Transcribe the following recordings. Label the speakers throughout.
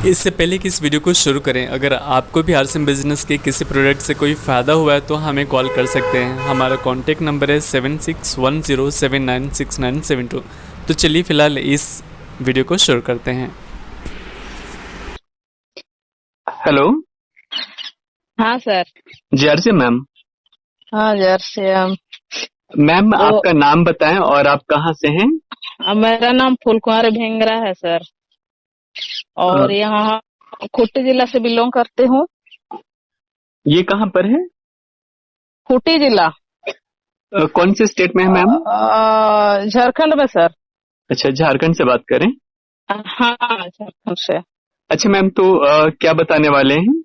Speaker 1: इससे पहले कि इस वीडियो को शुरू करें, अगर आपको भी आरसीएम बिजनेस के किसी प्रोडक्ट से कोई फ़ायदा हुआ है तो हमें कॉल कर सकते हैं। हमारा कॉन्टैक्ट नंबर है 7610796972। तो चलिए फ़िलहाल इस वीडियो को शुरू करते हैं।
Speaker 2: हेलो।
Speaker 3: हाँ सर।
Speaker 2: जी आरसीएम मैम।
Speaker 3: हाँ जर्सी
Speaker 2: मैम
Speaker 3: तो
Speaker 2: आपका नाम बताएं और आप कहाँ से हैं?
Speaker 3: मेरा नाम फूलकुमार भेंगरा है सर,
Speaker 2: अ,
Speaker 3: और यहाँ खूंटी जिला से बिलोंग करते हूँ।
Speaker 2: ये कहाँ पर है?
Speaker 3: खूंटी जिला
Speaker 2: कौन से स्टेट में है मैम?
Speaker 3: झारखंड में सर।
Speaker 2: अच्छा, झारखंड से बात करें।
Speaker 3: हाँ झारखंड से।
Speaker 2: अच्छा मैम, तो क्या बताने वाले हैं?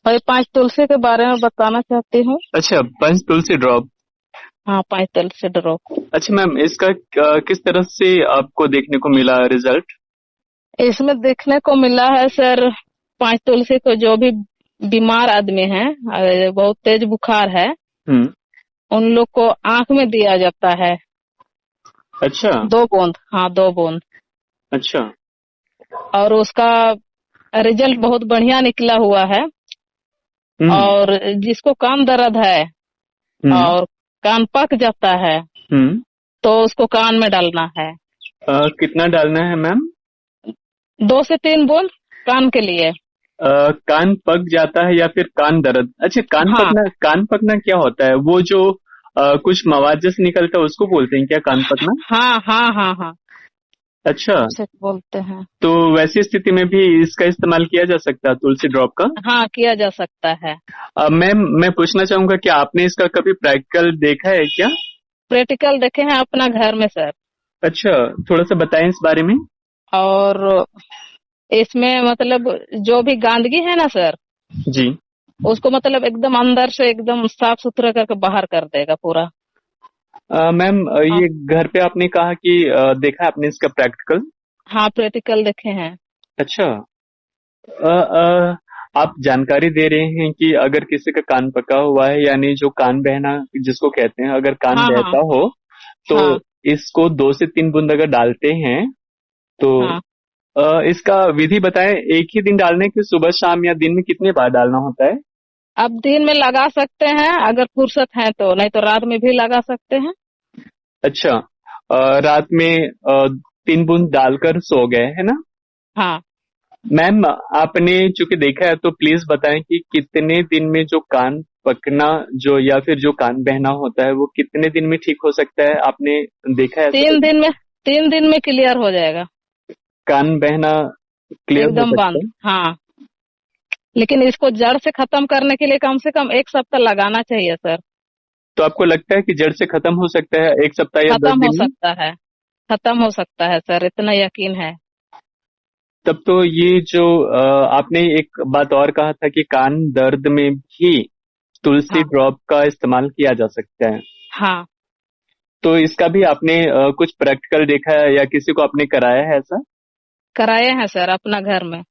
Speaker 3: भाई 5 तुलसी के बारे में बताना चाहती हूँ।
Speaker 2: अच्छा, पंच तुलसी ड्रॉप।
Speaker 3: हाँ 5 तुलसी ड्रॉप।
Speaker 2: अच्छा मैम, इसका किस तरह से आपको देखने को मिला रिजल्ट?
Speaker 3: इसमें देखने को मिला है सर, 5 तुलसी को जो भी बीमार आदमी है, बहुत तेज बुखार है,
Speaker 2: हम्म।
Speaker 3: उन लोग को आंख में दिया जाता है।
Speaker 2: अच्छा।
Speaker 3: 2 बूंद, हाँ 2 बूंद।
Speaker 2: अच्छा।
Speaker 3: और उसका रिजल्ट बहुत बढ़िया निकला हुआ है।
Speaker 2: हम्म।
Speaker 3: और जिसको कान दर्द है
Speaker 2: हम्म।
Speaker 3: और कान पक जाता है
Speaker 2: हम्म।
Speaker 3: तो उसको कान में डालना है।
Speaker 2: कितना डालना है मैम?
Speaker 3: 2 से 3 बूंद कान के लिए।
Speaker 2: कान पक जाता है या फिर कान दर्द? अच्छा,
Speaker 3: हाँ
Speaker 2: कान पकना क्या होता है? वो जो कुछ मवाद जैसे निकलता है उसको बोलते हैं क्या कान पकना?
Speaker 3: हाँ हाँ हाँ हाँ,
Speaker 2: अच्छा।
Speaker 3: उसे बोलते हैं।
Speaker 2: तो वैसी स्थिति में भी इसका इस्तेमाल किया जा सकता है तुलसी ड्रॉप का?
Speaker 3: हाँ किया जा सकता है।
Speaker 2: मैम, मैं पूछना चाहूंगा कि आपने इसका कभी प्रैक्टिकल देखा है क्या?
Speaker 3: प्रैक्टिकल देखे हैं अपना घर में सर।
Speaker 2: अच्छा, थोड़ा सा बताएं इस बारे में।
Speaker 3: और इसमें मतलब जो भी गंदगी है ना सर,
Speaker 2: जी।
Speaker 3: उसको मतलब एकदम अंदर से एकदम साफ सुथरा करके बाहर कर देगा पूरा।
Speaker 2: मैम,
Speaker 3: हाँ
Speaker 2: ये घर पे आपने कहा कि देखा आपने इसका प्रैक्टिकल।
Speaker 3: हाँ प्रैक्टिकल देखे हैं।
Speaker 2: अच्छा। आप जानकारी दे रहे हैं कि अगर किसी का कान पका हुआ है, यानी जो कान बहना जिसको कहते हैं, अगर कान
Speaker 3: हाँ हाँ
Speaker 2: बहता हो तो
Speaker 3: हाँ
Speaker 2: इसको 2 से 3 बूंद अगर डालते हैं तो
Speaker 3: हाँ।
Speaker 2: इसका विधि बताएं। एक ही दिन डालने की, सुबह शाम, या दिन में कितने बार डालना होता है?
Speaker 3: अब दिन में लगा सकते हैं अगर फुर्सत है तो, नहीं तो रात में भी लगा सकते हैं।
Speaker 2: अच्छा। रात में 3 बूंद डालकर सो गए है ना?
Speaker 3: हाँ
Speaker 2: मैम, आपने चूंकि देखा है तो प्लीज बताएं कि कितने दिन में जो कान पकना जो या फिर जो कान बहना होता है वो कितने दिन में ठीक हो सकता है? आपने देखा है ऐसा
Speaker 3: तीन
Speaker 2: कभी?
Speaker 3: दिन में 3 दिन में क्लियर हो जाएगा।
Speaker 2: कान बहना क्लियर हो
Speaker 3: एकदम
Speaker 2: सकता
Speaker 3: बंद,
Speaker 2: है?
Speaker 3: हाँ। लेकिन इसको जड़ से खत्म करने के लिए कम से कम 1 सप्ताह लगाना चाहिए सर।
Speaker 2: तो आपको लगता है कि जड़ से खत्म हो सकता है 1 सप्ताह या दस
Speaker 3: खत्म हो
Speaker 2: दिन में?
Speaker 3: सकता है, खत्म हो सकता है सर, इतना यकीन है।
Speaker 2: तब तो ये जो आपने एक बात और कहा था कि कान दर्द में भी तुलसी
Speaker 3: हाँ
Speaker 2: ड्रॉप का इस्तेमाल किया जा सकता है,
Speaker 3: हाँ
Speaker 2: तो इसका भी आपने कुछ प्रैक्टिकल देखा है या किसी को आपने कराया है ऐसा,
Speaker 3: कराए हैं सर अपना घर में।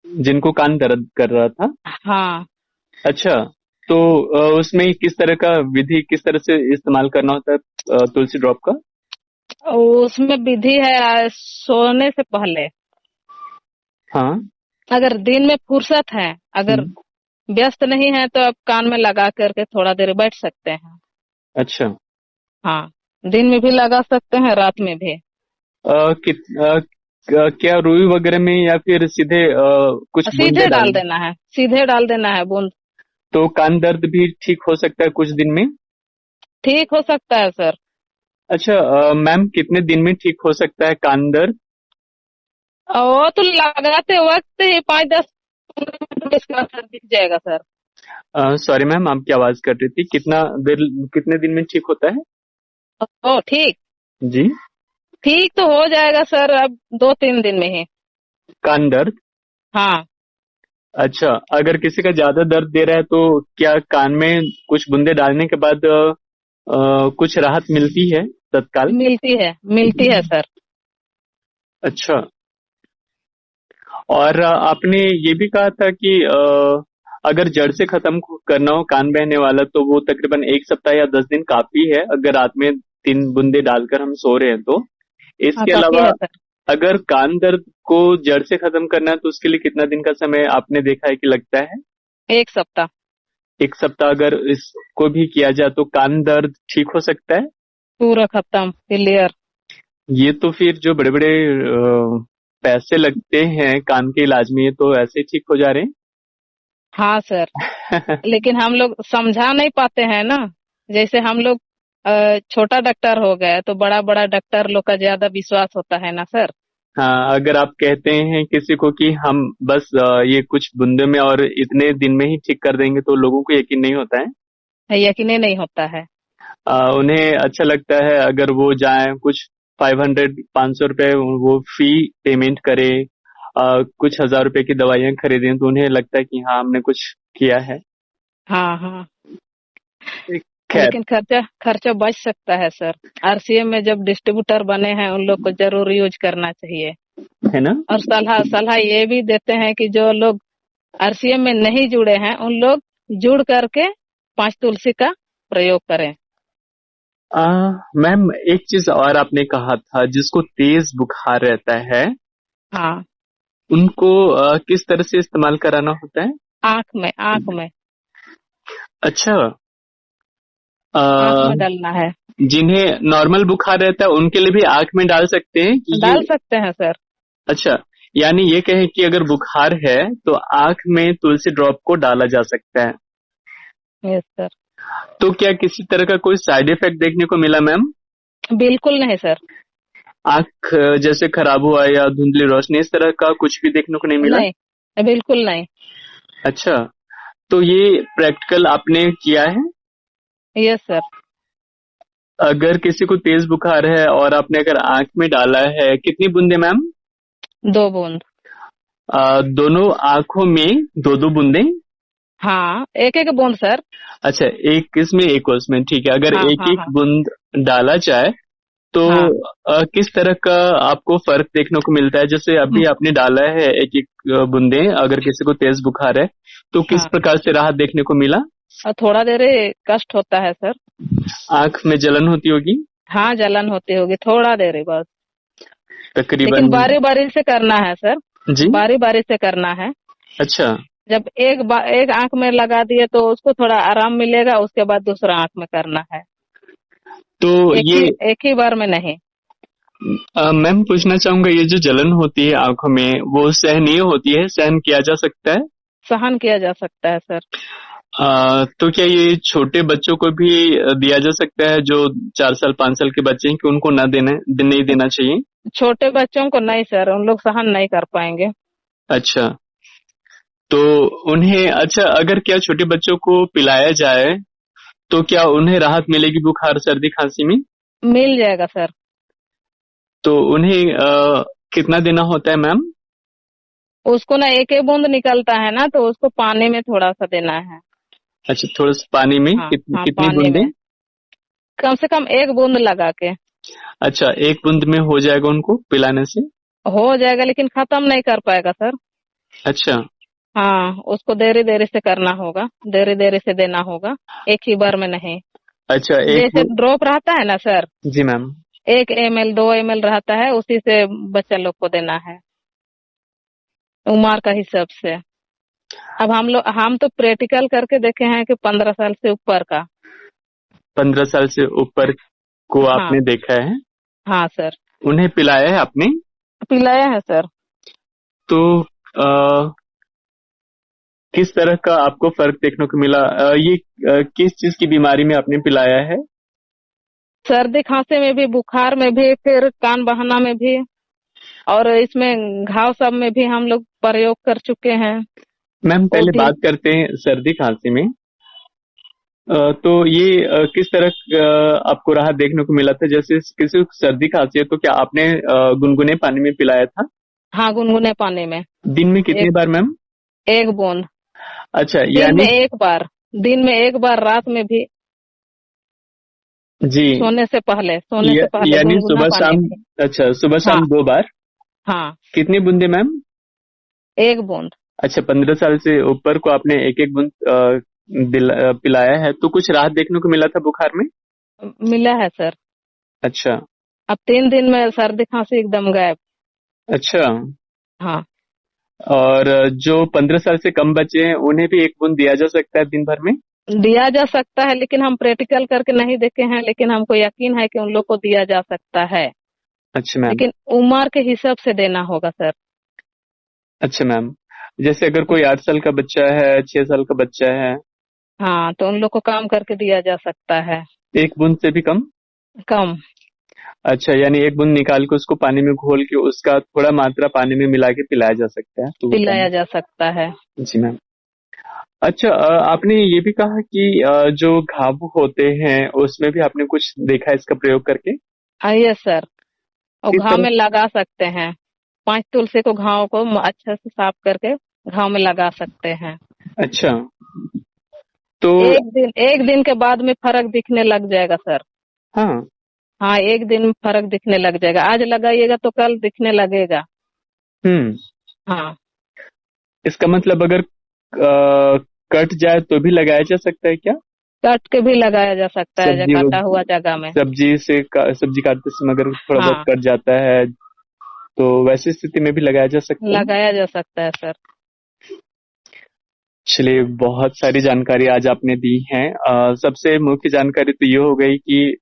Speaker 2: जिनको कान दर्द कर रहा था?
Speaker 3: हाँ
Speaker 2: अच्छा। तो उसमें किस तरह का विधि, किस तरह से इस्तेमाल करना होता है तुलसी ड्रॉप का?
Speaker 3: उसमें विधि है, सोने से पहले
Speaker 2: हाँ।
Speaker 3: अगर दिन में फुर्सत है, अगर
Speaker 2: हम्म।
Speaker 3: व्यस्त नहीं है तो आप कान में लगा करके थोड़ा देर बैठ सकते हैं।
Speaker 2: अच्छा।
Speaker 3: हाँ, दिन में भी लगा सकते हैं, रात में भी।
Speaker 2: क्या रुई वगैरह में या फिर सीधे कुछ बूंदे
Speaker 3: सीधे डाल
Speaker 2: डालना?
Speaker 3: देना है, सीधे डाल देना है बूंद।
Speaker 2: तो कान दर्द भी ठीक हो सकता है कुछ दिन में?
Speaker 3: ठीक हो सकता है सर।
Speaker 2: अच्छा। मैम, कितने दिन में ठीक हो सकता है कान दर्द?
Speaker 3: वो तो लगाते वक्त ही 5-10 मिनट में इसका असर दिख जाएगा सर।
Speaker 2: सॉरी मैम, आपकी आवाज कट रही थी। कितने दिन में ठीक होता है?
Speaker 3: ओ ठीक,
Speaker 2: जी।
Speaker 3: ठीक तो हो जाएगा सर, अब 2-3 दिन में ही।
Speaker 2: कान दर्द।
Speaker 3: हाँ
Speaker 2: अच्छा, अगर किसी का ज्यादा दर्द दे रहा है तो क्या कान में कुछ बूंदे डालने के बाद कुछ राहत मिलती है तत्काल?
Speaker 3: मिलती है सर।
Speaker 2: अच्छा। और आपने ये भी कहा था कि अगर जड़ से खत्म करना हो कान बहने वाला तो वो तकरीबन 1 सप्ताह या 10 दिन काफी है, अगर रात में 3 बूंदे डालकर हम सो रहे हैं तो।
Speaker 3: हाँ
Speaker 2: इसके
Speaker 3: काफी
Speaker 2: अलावा
Speaker 3: है सर।
Speaker 2: अगर कान दर्द को जड़ से खत्म करना है तो उसके लिए कितना दिन का समय आपने देखा है कि लगता है?
Speaker 3: 1 सप्ताह।
Speaker 2: 1 सप्ताह अगर इसको भी किया जाए तो कान दर्द ठीक हो सकता है?
Speaker 3: पूरा खत्म, क्लियर।
Speaker 2: ये तो फिर जो बड़े बड़े पैसे लगते हैं कान के इलाज में, ये तो ऐसे ही ठीक हो जा रहे
Speaker 3: हाँ सर,
Speaker 2: हैं।
Speaker 3: लेकिन हम लोग समझा नहीं पाते हैं ना। जैसे हम लोग छोटा डॉक्टर हो गए तो बड़ा बड़ा डॉक्टर लोग का ज्यादा विश्वास होता है ना सर।
Speaker 2: हाँ, अगर आप कहते हैं किसी को कि हम बस ये कुछ बूंदों में और इतने दिन में ही ठीक कर देंगे तो लोगों को यकीन नहीं होता है।
Speaker 3: यकीन ही नहीं होता है।
Speaker 2: उन्हें अच्छा लगता है अगर वो जाएं कुछ 500 500 रुपए वो फी पेमेंट करे, कुछ हजार रुपए की दवाइयां खरीदें तो उन्हें लगता है कि हाँ हमने कुछ किया है।
Speaker 3: हाँ हाँ,
Speaker 2: खैर।
Speaker 3: लेकिन खर्चा खर्चा बच सकता है सर। आरसीएम में जब डिस्ट्रीब्यूटर बने हैं उन लोग को जरूर यूज करना चाहिए।
Speaker 2: है ना?
Speaker 3: और सलाह सलाह ये भी देते हैं कि जो लोग आरसीएम में नहीं जुड़े हैं उन लोग जुड़ करके 5 तुलसी का प्रयोग करें।
Speaker 2: मैम एक चीज और आपने कहा था जिसको तेज बुखार रहता है
Speaker 3: हाँ,
Speaker 2: उनको किस तरह से इस्तेमाल कराना होता है?
Speaker 3: आँख में
Speaker 2: अच्छा।
Speaker 3: आँख
Speaker 2: अ,
Speaker 3: में डालना है।
Speaker 2: जिन्हें नॉर्मल बुखार रहता है उनके लिए भी आंख में डाल सकते हैं कि ये?
Speaker 3: डाल सकते हैं सर।
Speaker 2: अच्छा, यानी ये कहें कि अगर बुखार है तो आंख में तुलसी ड्रॉप को डाला जा सकता है।
Speaker 3: Yes sir.
Speaker 2: तो क्या किसी तरह का कोई साइड इफेक्ट देखने को मिला मैम?
Speaker 3: बिल्कुल नहीं सर।
Speaker 2: आंख जैसे खराब हुआ या धुंधली रोशनी इस तरह का कुछ भी देखने को नहीं मिला?
Speaker 3: नहीं, बिल्कुल नहीं।
Speaker 2: अच्छा, तो ये प्रैक्टिकल आपने किया है?
Speaker 3: Yes sir.
Speaker 2: अगर किसी को तेज बुखार है और आपने अगर आंख में डाला है, कितनी बूंदे मैम?
Speaker 3: 2 बूंद।
Speaker 2: दोनों आंखों में दो दो बूंदे?
Speaker 3: हाँ, एक एक बूंद सर।
Speaker 2: अच्छा, एक इसमें एक उसमें, ठीक है। अगर
Speaker 3: हाँ
Speaker 2: एक
Speaker 3: हाँ
Speaker 2: एक
Speaker 3: हाँ
Speaker 2: बूंद डाला जाए तो
Speaker 3: हाँ।
Speaker 2: किस तरह का आपको फर्क देखने को मिलता है? जैसे अभी आपने डाला है एक एक बूंदे, अगर किसी को तेज बुखार है तो किस
Speaker 3: हाँ,
Speaker 2: प्रकार से राहत देखने को मिला?
Speaker 3: और थोड़ा देर कष्ट होता है सर।
Speaker 2: आंख में जलन होती होगी
Speaker 3: हाँ, जलन होती होगी थोड़ा देर बस। लेकिन
Speaker 2: तकरीबन?
Speaker 3: बारी बारी से करना है सर।
Speaker 2: जी।
Speaker 3: बारी बारी से करना है।
Speaker 2: अच्छा,
Speaker 3: जब एक आंख में लगा दिए तो उसको थोड़ा आराम मिलेगा, उसके बाद दूसरा आंख में करना है।
Speaker 2: तो ये
Speaker 3: एक ही बार में नहीं।
Speaker 2: मैम पूछना चाहूंगा, ये जो जलन होती है आंखों में वो सहनीय होती है, सहन किया जा सकता है?
Speaker 3: सहन किया जा सकता है सर।
Speaker 2: तो क्या ये छोटे बच्चों को भी दिया जा सकता है जो 4 साल 5 साल के बच्चे हैं कि उनको नहीं देना चाहिए?
Speaker 3: छोटे बच्चों को नहीं सर, उन लोग सहन नहीं कर पाएंगे।
Speaker 2: अच्छा, तो उन्हें, अच्छा अगर क्या छोटे बच्चों को पिलाया जाए तो क्या उन्हें राहत मिलेगी बुखार सर्दी खांसी में?
Speaker 3: मिल जाएगा सर।
Speaker 2: तो उन्हें कितना देना होता है मैम?
Speaker 3: उसको ना एक एक बूंद निकलता है ना, तो उसको पानी में थोड़ा सा देना है।
Speaker 2: अच्छा, थोड़ा सा पानी में
Speaker 3: हाँ हाँ,
Speaker 2: कितनी
Speaker 3: पानी
Speaker 2: बूंदें?
Speaker 3: में कम से कम एक बूंद लगा के।
Speaker 2: अच्छा, एक बूंद में हो जाएगा उनको पिलाने से?
Speaker 3: हो जाएगा, लेकिन खत्म नहीं कर पाएगा सर।
Speaker 2: अच्छा।
Speaker 3: हाँ, उसको देरी देरी से करना होगा, देरी देरी से देना होगा, एक ही बार में नहीं।
Speaker 2: अच्छा,
Speaker 3: जैसे ड्रॉप रहता है ना सर,
Speaker 2: जी मैम।
Speaker 3: 1 ml 2 ml रहता है, उसी से बच्चा लोग को देना है, उम्र का हिसाब से। अब हम तो प्रैक्टिकल करके देखे हैं कि 15 साल से ऊपर का।
Speaker 2: 15 साल से ऊपर को
Speaker 3: हाँ
Speaker 2: आपने देखा है?
Speaker 3: हाँ सर।
Speaker 2: उन्हें पिलाया है आपने?
Speaker 3: पिलाया है सर।
Speaker 2: तो किस तरह का आपको फर्क देखने को मिला? ये किस चीज की बीमारी में आपने पिलाया है?
Speaker 3: सर्दी खांसी में भी, बुखार में भी, फिर कान बहना में भी, और इसमें घाव सब में भी हम लोग प्रयोग कर चुके हैं।
Speaker 2: मैम पहले
Speaker 3: उल्टी।
Speaker 2: बात करते हैं सर्दी खांसी में। तो ये किस तरह आपको राहत देखने को मिला था? जैसे किसी को सर्दी खांसी है तो क्या आपने गुनगुने पानी में पिलाया था?
Speaker 3: हाँ, गुनगुने पानी में।
Speaker 2: दिन में कितनी बार मैम?
Speaker 3: एक बूंद।
Speaker 2: अच्छा,
Speaker 3: दिन में
Speaker 2: यानी
Speaker 3: एक बार, दिन में एक बार, रात में भी,
Speaker 2: जी,
Speaker 3: सोने से पहले
Speaker 2: यानी
Speaker 3: गुनगुना
Speaker 2: सुबह
Speaker 3: पानी
Speaker 2: शाम?
Speaker 3: में।
Speaker 2: अच्छा, सुबह
Speaker 3: हाँ
Speaker 2: शाम 2 बार?
Speaker 3: हाँ,
Speaker 2: कितनी बूंदे मैम?
Speaker 3: एक बूंद।
Speaker 2: अच्छा, 15 साल से ऊपर को आपने एक एक बूंद पिलाया है तो कुछ राहत देखने को मिला था बुखार में?
Speaker 3: मिला है सर।
Speaker 2: अच्छा।
Speaker 3: अब 3 दिन में सर्दी खांसी एकदम गायब।
Speaker 2: अच्छा।
Speaker 3: हाँ,
Speaker 2: और जो 15 साल से कम बच्चे हैं उन्हें भी 1 बूंद दिया जा सकता है दिन भर में?
Speaker 3: दिया जा सकता है, लेकिन हम प्रैक्टिकल करके नहीं देखे हैं, लेकिन हमको यकीन है कि उन लोग को दिया जा सकता है,
Speaker 2: अच्छा मैम।
Speaker 3: लेकिन उम्र के हिसाब से देना होगा सर।
Speaker 2: अच्छा मैम, जैसे अगर कोई 8 साल का बच्चा है, 6 साल का बच्चा है,
Speaker 3: हाँ, तो उन लोग को काम करके दिया जा सकता है।
Speaker 2: 1 बूंद से भी कम?
Speaker 3: कम।
Speaker 2: अच्छा, यानी 1 बूंद निकाल के उसको पानी में घोल के उसका थोड़ा मात्रा पानी में मिला के पिलाया जा सकता है, तो वो कम?
Speaker 3: पिलाया जा सकता है।
Speaker 2: जी मैम। अच्छा, आपने ये भी कहा कि जो घाव होते हैं उसमें भी आपने कुछ देखा है इसका प्रयोग करके?
Speaker 3: आइए सर, और
Speaker 2: किस
Speaker 3: घाव
Speaker 2: तरह?
Speaker 3: में लगा सकते हैं। 5 तुलसी को घाव को अच्छे से साफ करके घाव में लगा सकते हैं।
Speaker 2: अच्छा, तो
Speaker 3: 1 दिन के बाद में फर्क दिखने लग जाएगा सर।
Speaker 2: हाँ।
Speaker 3: हाँ, 1 दिन में फर्क दिखने लग जाएगा। आज लगाइएगा तो कल दिखने लगेगा।
Speaker 2: हुँ।
Speaker 3: हाँ,
Speaker 2: इसका मतलब अगर कट जाए तो भी लगाया जा सकता है क्या?
Speaker 3: कट के भी लगाया जा सकता है जो
Speaker 2: सब्जी
Speaker 3: कटा
Speaker 2: वग
Speaker 3: हुआ जगह में।
Speaker 2: सब्जी काटते समय अगर थोड़ा बहुत
Speaker 3: हाँ,
Speaker 2: कट जाता है, तो वैसी स्थिति में भी लगाया जा सकता है?
Speaker 3: लगाया जा सकता है सर।
Speaker 2: चलिए, बहुत सारी जानकारी आज आपने दी है। सबसे मुख्य जानकारी तो ये हो गई कि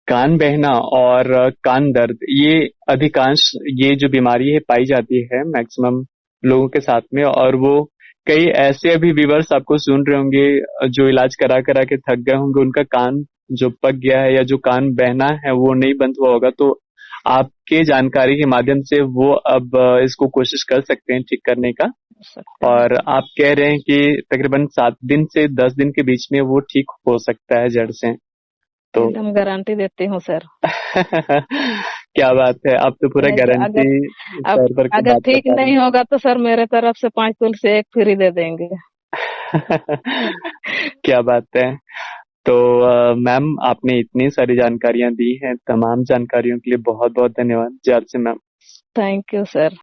Speaker 2: कान बहना और कान दर्द ये अधिकांश ये जो बीमारी है पाई जाती है मैक्सिमम लोगों के साथ में, और वो कई ऐसे अभी व्यूअर्स आपको सुन रहे होंगे जो इलाज करा करा के थक गए होंगे, उनका कान जो पक गया है या जो कान बहना है वो नहीं बंद हुआ होगा, तो आपके जानकारी के माध्यम से वो अब इसको कोशिश कर सकते हैं ठीक करने का।
Speaker 3: सकते हैं
Speaker 2: और
Speaker 3: सर।
Speaker 2: आप कह रहे हैं कि तकरीबन 7 दिन से 10 दिन के बीच में वो ठीक हो सकता है जड़ से, तो
Speaker 3: एकदम गारंटी देती हूँ सर।
Speaker 2: क्या बात है, आप तो पूरा
Speaker 3: नहीं तो
Speaker 2: गारंटी
Speaker 3: अब
Speaker 2: तौर पर की
Speaker 3: अगर
Speaker 2: बात
Speaker 3: ठीक
Speaker 2: बता रहे
Speaker 3: नहीं होगा तो सर मेरे तरफ से 5 तुलसी एक फ्री दे देंगे।
Speaker 2: हैं। क्या बात है। तो मैम, आपने इतनी सारी जानकारियां दी हैं, तमाम जानकारियों के लिए बहुत बहुत धन्यवाद। जात से मैम।
Speaker 3: Thank you sir.